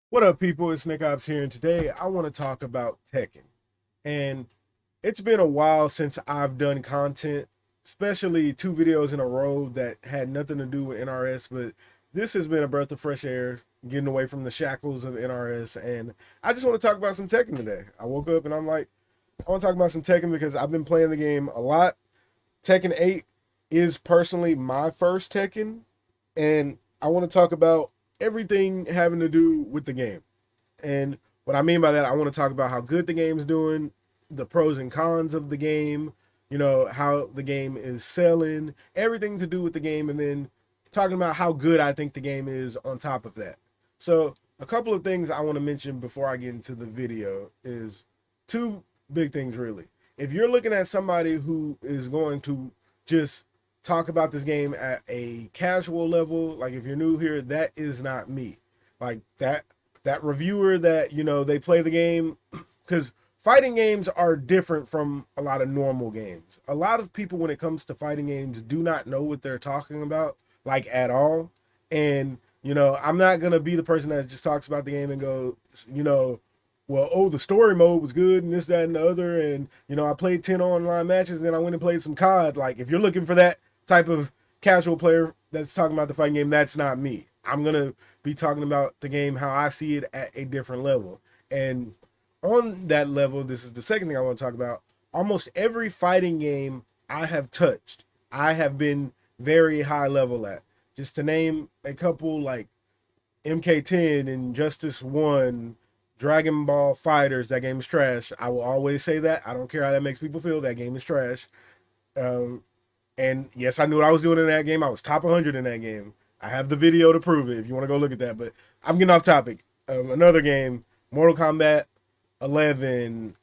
What up, people? It's Nickopz here, and today I want to talk about Tekken. And it's been a while since I've done content, especially two videos in a row that had nothing to do with NRS, but this has been a breath of fresh air, getting away from the shackles of NRS. And I just want to talk about some Tekken today. I woke up and I'm like, I want to talk about some Tekken because I've been playing the game a lot. Tekken 8 is personally my first Tekken, and I want to talk about everything having to do with the game. And what I mean by that, I want to talk about how good the game's doing, the pros and cons of the game, how the game is selling, everything to do with the game, and then talking about how good I think the game is on top of that. So, a couple of things I want to mention before I get into the video is two big things, really. If you're looking at somebody who is going to just talk about this game at a casual level, like if you're new here, that is not me. Like that reviewer that they play the game, because fighting games are different from a lot of normal games. A lot of people, when it comes to fighting games, do not know what they're talking about, like, at all. And I'm not gonna be the person that just talks about the game and go, well, oh, the story mode was good and this, that, and the other, and I played 10 online matches and then I went and played some COD. Like, if you're looking for that type of casual player that's talking about the fighting game, that's not me. I'm gonna be talking about the game how I see it at a different level. And on that level, this is the second thing I want to talk about. Almost every fighting game I have touched, I have been very high level at. Just to name a couple, like MK10 and Justice 1, Dragon Ball Fighters, that game is trash. I will always say that. I don't care how that makes people feel. That game is trash. Um, and yes, I knew what I was doing in that game. I was top 100 in that game. I have the video to prove it if you want to go look at that. But I'm getting off topic. Another game, Mortal Kombat 11,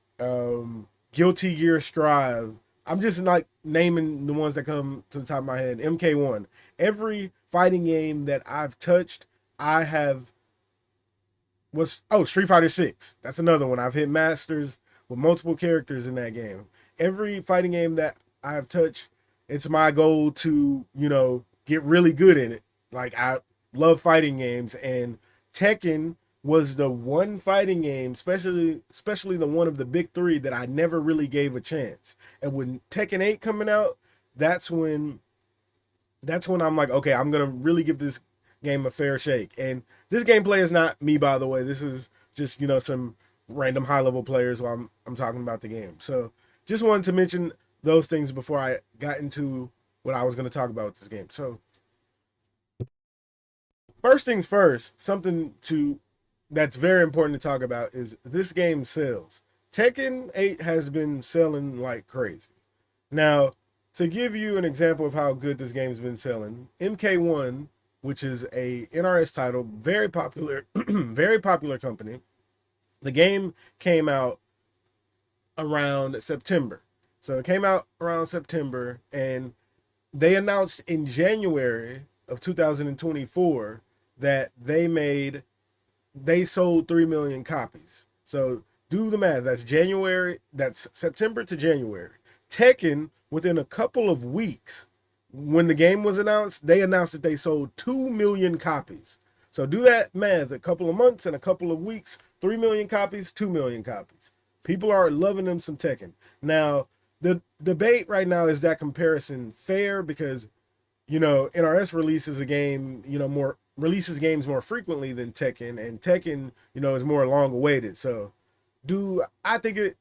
Guilty Gear Strive. I'm just like naming the ones that come to the top of my head. MK1. Every fighting game that I've touched, I have Street Fighter 6. That's another one. I've hit masters with multiple characters in that game. Every fighting game that I have touched, it's my goal to, get really good in it. Like, I love fighting games, and Tekken was the one fighting game, especially the one of the big three, that I never really gave a chance. And when Tekken 8 coming out, that's when I'm like, okay, I'm gonna really give this game a fair shake. And this gameplay is not me, by the way. This is just some random high level players while I'm talking about the game. So just wanted to mention those things before I got into what I was going to talk about with this game. So first things first, something to that's very important to talk about is this game sells. Tekken 8 has been selling like crazy. Now, to give you an example of how good this game's been selling, MK1, which is a NRS title, very popular, very popular company. The game came out around September. So it came out around September, and they announced in January of 2024 that they sold 3 million copies. So do the math. That's September to January. Tekken, within a couple of weeks, when the game was announced, they announced that they sold 2 million copies. So do that math, a couple of months and a couple of weeks, 3 million copies, 2 million copies. People are loving them some Tekken. Now, the debate right now is that comparison fair, because NRS releases a game, more releases games more frequently than Tekken, and Tekken, is more long awaited. So, do I think it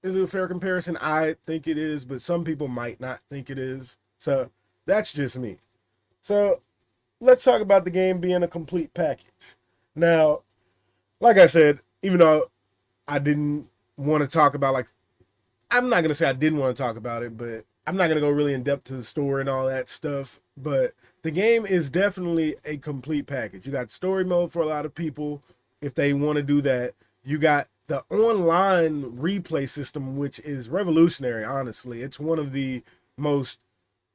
is a fair comparison? I think it is, but some people might not think it is. So, that's just me. So, let's talk about the game being a complete package. Now, like I said, even though I didn't want to talk about, like, I'm not gonna say I didn't want to talk about it, but I'm not gonna go really in depth to the story and all that stuff. But the game is definitely a complete package. You got story mode for a lot of people if they want to do that. You got the online replay system, which is revolutionary. Honestly, it's one of the most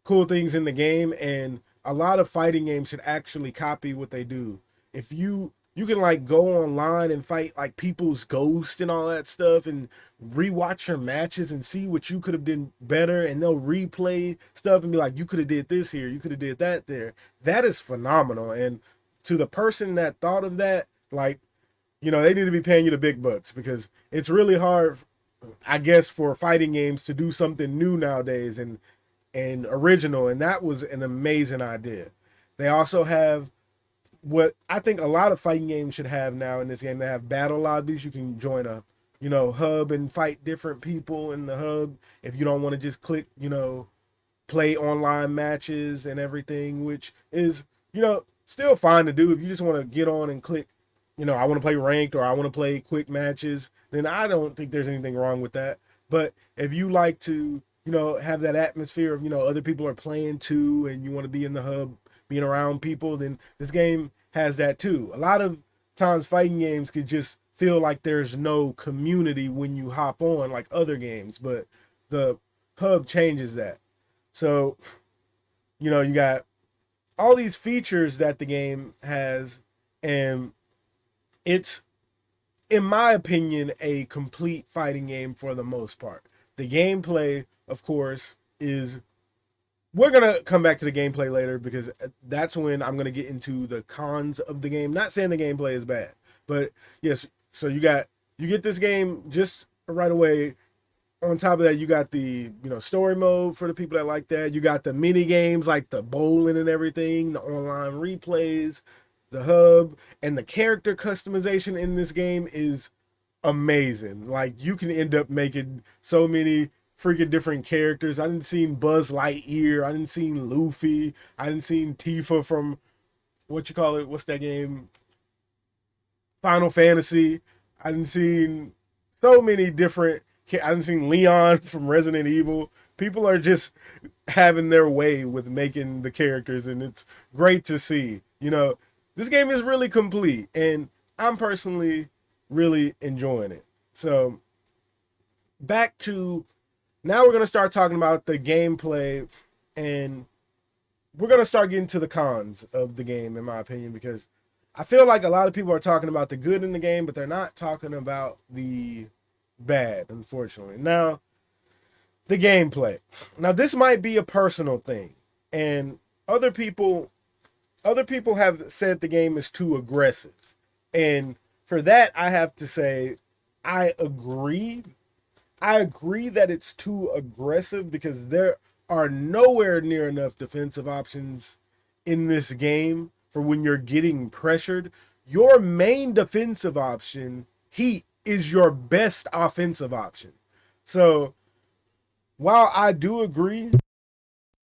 cool things in the game, and a lot of fighting games should actually copy what they do. If you can, like, go online and fight like people's ghosts and all that stuff, and rewatch your matches and see what you could have done better, and they'll replay stuff and be like, you could have did this here, you could have did that there. That is phenomenal. And to the person that thought of that, like, they need to be paying you the big bucks because it's really hard, I guess, for fighting games to do something new nowadays and original. And that was an amazing idea. They also have what I think a lot of fighting games should have now in this game. They have battle lobbies. You can join a, hub and fight different people in the hub if you don't want to just click, play online matches and everything, which is, still fine to do. If you just want to get on and click, I want to play ranked or I want to play quick matches, then I don't think there's anything wrong with that. But if you like to, have that atmosphere of, other people are playing too and you want to be in the hub, being around people, then this game has that too. A lot of times fighting games could just feel like there's no community when you hop on like other games, but the hub changes that. So, you got all these features that the game has, and it's, in my opinion, a complete fighting game for the most part. The gameplay, of course, is, we're going to come back to the gameplay later because that's when I'm going to get into the cons of the game. Not saying the gameplay is bad, but yes, so you get this game just right away. On top of that, you got the, story mode for the people that like that. You got the mini games like the bowling and everything, the online replays, the hub, and the character customization in this game is amazing. Like, you can end up making so many freaking different characters. I didn't seen Buzz Lightyear. I didn't seen Luffy. I didn't seen Tifa from what you call it? What's that game? Final Fantasy. I didn't seen so many different. I didn't seen Leon from Resident Evil. People are just having their way with making the characters, and it's great to see. This game is really complete, and I'm personally really enjoying it. So, back to now, we're going to start talking about the gameplay, and we're going to start getting to the cons of the game, in my opinion, because I feel like a lot of people are talking about the good in the game, but they're not talking about the bad, unfortunately. Now, the gameplay. Now, this might be a personal thing, and other people have said the game is too aggressive. And for that, I have to say, I agree. I agree that it's too aggressive because there are nowhere near enough defensive options in this game for when you're getting pressured. Your main defensive option, heat, is your best offensive option. So, while I do agree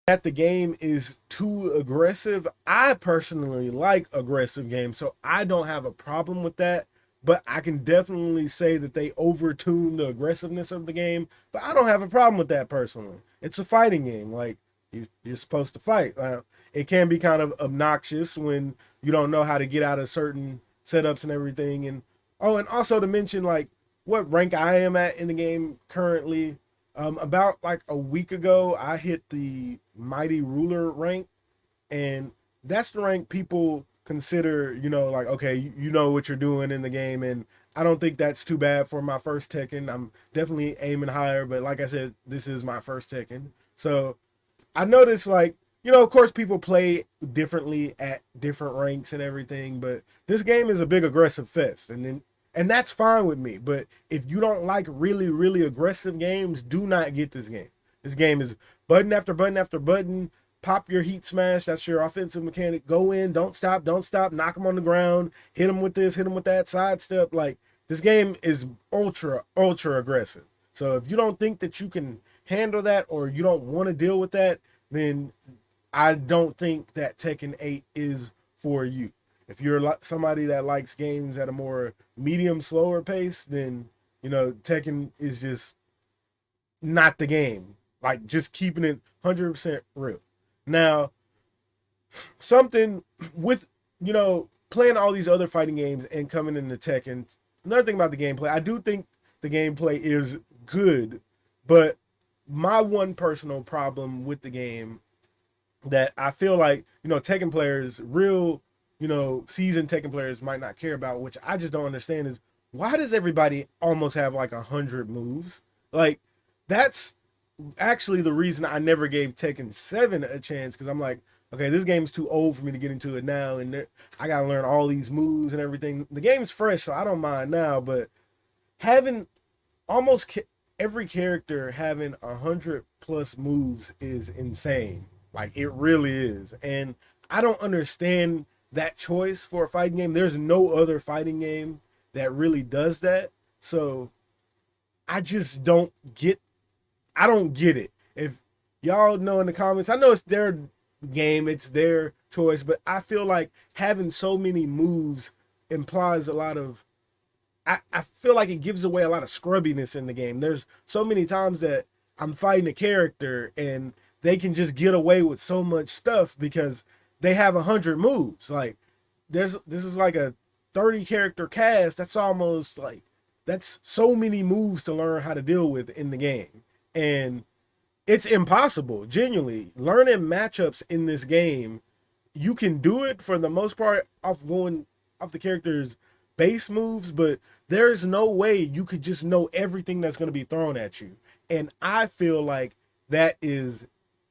that the game is too aggressive, I personally like aggressive games, so I don't have a problem with that. But I can definitely say that they overtune the aggressiveness of the game. But I don't have a problem with that personally. It's a fighting game. Like, you're supposed to fight. It can be kind of obnoxious when you don't know how to get out of certain setups and everything. And also to mention, like, what rank I am at in the game currently. About like a week ago, I hit the Mighty Ruler rank, and that's the rank people consider, like, okay, you know what you're doing in the game, and I don't think that's too bad for my first Tekken. I'm definitely aiming higher, but like I said, this is my first Tekken. So I noticed, like, of course people play differently at different ranks and everything, but this game is a big aggressive fest, and that's fine with me. But if you don't like really, really aggressive games, do not get this game. This game is button after button after button. Pop your heat smash. That's your offensive mechanic. Go in, don't stop, knock them on the ground, hit them with this, hit them with that, sidestep. Like, this game is ultra, ultra aggressive. So if you don't think that you can handle that or you don't want to deal with that, then I don't think that Tekken 8 is for you. If you're somebody that likes games at a more medium, slower pace, then, Tekken is just not the game. Like, just keeping it 100% real. Now, something with, playing all these other fighting games and coming into Tekken, another thing about the gameplay, I do think the gameplay is good, but my one personal problem with the game that I feel like, Tekken players, real, seasoned Tekken players might not care about, which I just don't understand, is why does everybody almost have like 100 moves? Like, that's actually the reason I never gave Tekken 7 a chance, because I'm like, okay, this game's too old for me to get into it now, and I gotta learn all these moves and everything. The game's fresh, so I don't mind now, but having almost every character having 100+ moves is insane. Like it really is, and I don't understand that choice for a fighting game. There's no other fighting game that really does that. So I just don't get. I don't get it. If y'all know in the comments, I know it's their game, it's their choice, but I feel like having so many moves implies a lot of I feel like it gives away a lot of scrubbiness in the game. There's so many times that I'm fighting a character and they can just get away with so much stuff because they have 100 moves. Like this is like a 30 character cast. That's almost like that's so many moves to learn how to deal with in the game. And it's impossible, genuinely. Learning matchups in this game, you can do it for the most part off the character's base moves, but there's no way you could just know everything that's going to be thrown at you. And I feel like that is,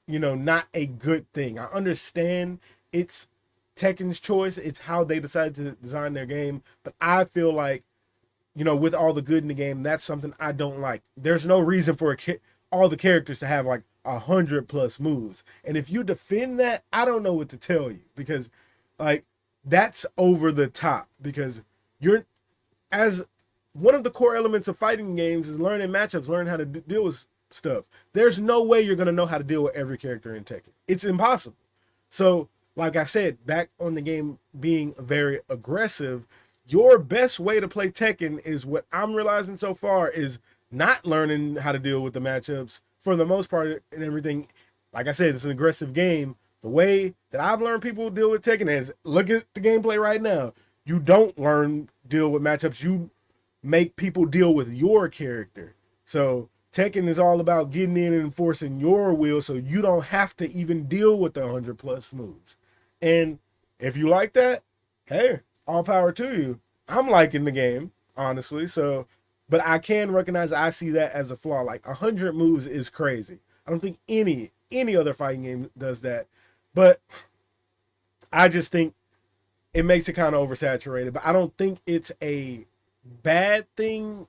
not a good thing. I understand it's Tekken's choice, it's how they decided to design their game, but I feel like, with all the good in the game, that's something I don't like. There's no reason for all the characters to have like 100+ moves. And if you defend that, I don't know what to tell you because like that's over the top because you're as one of the core elements of fighting games is learning matchups, learning how to deal with stuff. There's no way you're going to know how to deal with every character in Tekken. It's impossible. So, like I said, back on the game being very aggressive, your best way to play Tekken is what I'm realizing so far is not learning how to deal with the matchups for the most part and everything. Like I said, it's an aggressive game. The way that I've learned people deal with Tekken is look at the gameplay right now. You don't learn deal with matchups. You make people deal with your character. So Tekken is all about getting in and enforcing your will so you don't have to even deal with the 100+ moves. And if you like that, hey, all power to you. I'm liking the game, honestly. So, but I can recognize I see that as a flaw. Like 100 moves is crazy. I don't think any other fighting game does that. But I just think it makes it kind of oversaturated. But I don't think it's a bad thing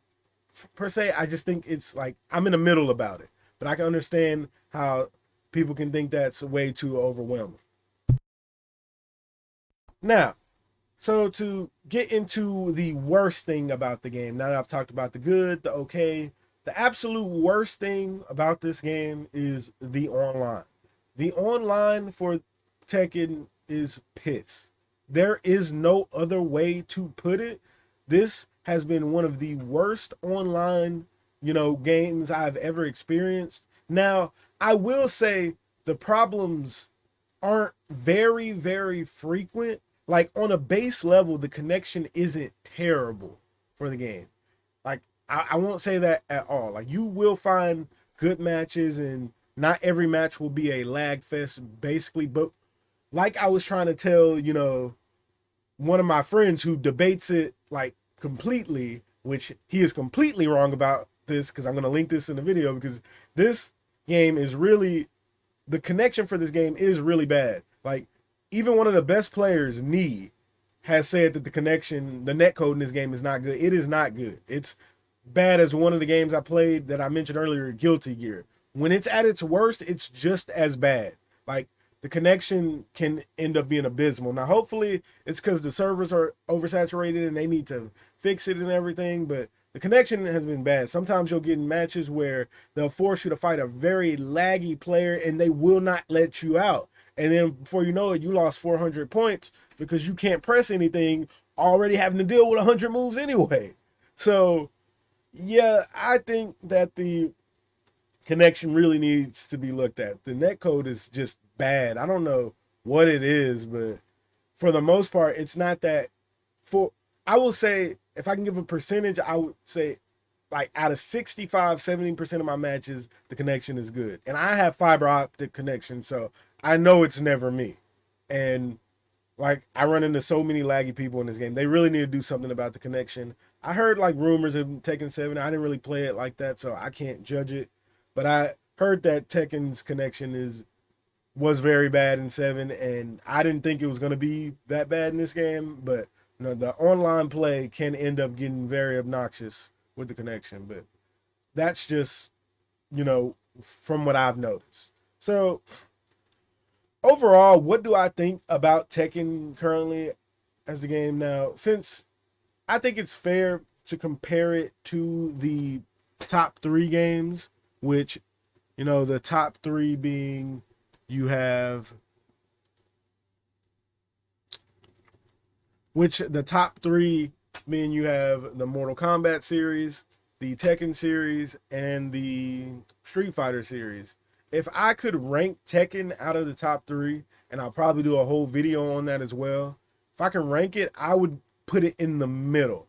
per se. I just think it's like I'm in the middle about it. But I can understand how people can think that's way too overwhelming. Now, so to get into the worst thing about the game, now that I've talked about the good, the okay, the absolute worst thing about this game is the online. The online for Tekken is piss. There is no other way to put it. This has been one of the worst online, games I've ever experienced. Now, I will say the problems aren't very, very frequent. Like on a base level, the connection isn't terrible for the game. Like I won't say that at all. Like you will find good matches and not every match will be a lag fest basically. But like I was trying to tell, one of my friends who debates it like completely, which he is completely wrong about this because I'm going to link this in the video because this game is really, the connection for this game is really bad. Like even one of the best players, Nee, has said that the connection, the net code in this game is not good. It is not good. It's bad as one of the games I played that I mentioned earlier, Guilty Gear. When it's at its worst, it's just as bad. Like the connection can end up being abysmal. Now, hopefully it's because the servers are oversaturated and they need to fix it and everything, but the connection has been bad. Sometimes you'll get in matches where they'll force you to fight a very laggy player and they will not let you out. And then before you know it, you lost 400 points because you can't press anything, already having to deal with 100 moves anyway. So, yeah, I think that the connection really needs to be looked at. The netcode is just bad. I don't know what it is, but for the most part, it's not that. I will say, if I can give a percentage, I would say like out of 65-70% of my matches, the connection is good. And I have fiber optic connection, so I know it's never me. And like I run into so many laggy people in this game. They really need to do something about the connection. I heard like rumors of Tekken 7. I didn't really play it like that, so I can't judge it. But I heard that Tekken's connection is was very bad in 7, and I didn't think it was going to be that bad in this game, but the online play can end up getting very obnoxious with the connection, but that's just, from what I've noticed. So, overall, what do I think about Tekken currently as the game now? Since I think it's fair to compare it to the top 3 games, which, the top 3 being you have, which the top 3 being you have the Mortal Kombat series, the Tekken series, and the Street Fighter series. If I could rank Tekken out of the top 3, and I'll probably do a whole video on that as well. If I can rank it, I would put it in the middle.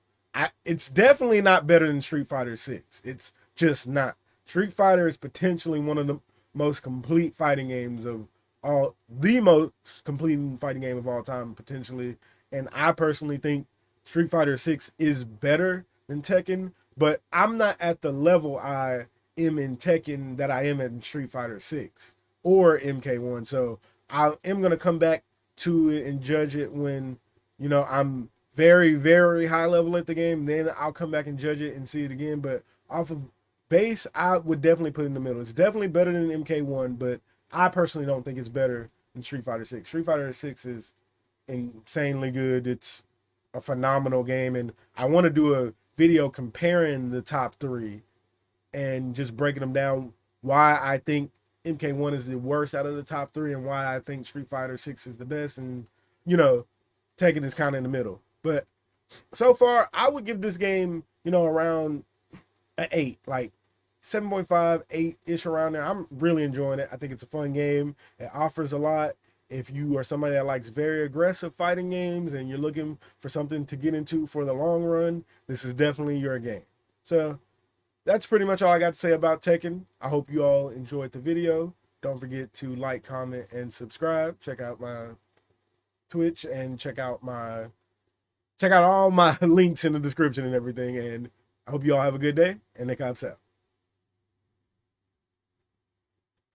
It's definitely not better than Street Fighter 6. It's just not. Street Fighter is potentially one of the most complete fighting games of all, the most complete fighting game of all time, potentially. And I personally think Street Fighter 6 is better than Tekken, but I'm not at the level I am in Tekken that I am in Street Fighter 6 or MK1. So I am going to come back to it and judge it when, I'm very, very high level at the game. Then I'll come back and judge it and see it again. But off of base, I would definitely put it in the middle. It's definitely better than MK1, but I personally don't think it's better than Street Fighter 6. Street Fighter 6 is insanely good. It's a phenomenal game, and I want to do a video comparing the top 3 and just breaking them down, why I think MK1 is the worst out of the top 3 and why I think Street Fighter 6 is the best, and Tekken is kind of in the middle. But so far, I would give this game, around an 8, like 7.5, 8-ish, around there. I'm really enjoying it. I think it's a fun game. It offers a lot. If you are somebody that likes very aggressive fighting games and you're looking for something to get into for the long run, this is definitely your game. So that's pretty much all I got to say about Tekken. I hope you all enjoyed the video. Don't forget to like, comment, and subscribe. Check out my Twitch and check out all my links in the description and everything. And I hope you all have a good day, and Nickopz out.